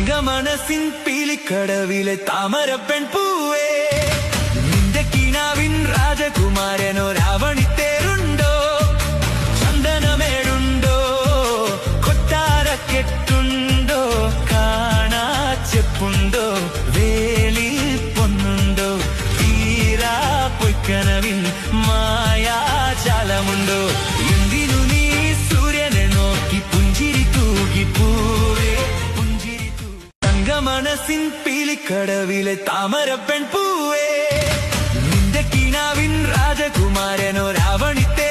തങ്കമനസിൻ പീലിക്കടവിലെ താമര പെൺപൂവേ, നിന്റെ കിനാവിൻ രാജകുമാരനോ രാവണിത്തേരുണ്ടോ, ചന്ദനമേടുണ്ടോ, കൊട്ടാരക്കെട്ടുണ്ടോ, കാണാച്ചെപ്പുണ്ടോ, വേലിൽ പൊന്നുണ്ടോ, തീരാ പൊയ്ക്കനവിൻ മായാജാലമുണ്ടോ, എന്തിനു നീ സൂര്യനെ നോക്കി പുഞ്ചിരി തൂകിപ്പൂവേ, പുഞ്ചിരി തൂ. തങ്കമനസിൻ പീലിക്കടവിലെ താമര പെൺപൂവേ, നിന്റെ കിനാവിൻ രാജകുമാരനോ രാവണിത്തെ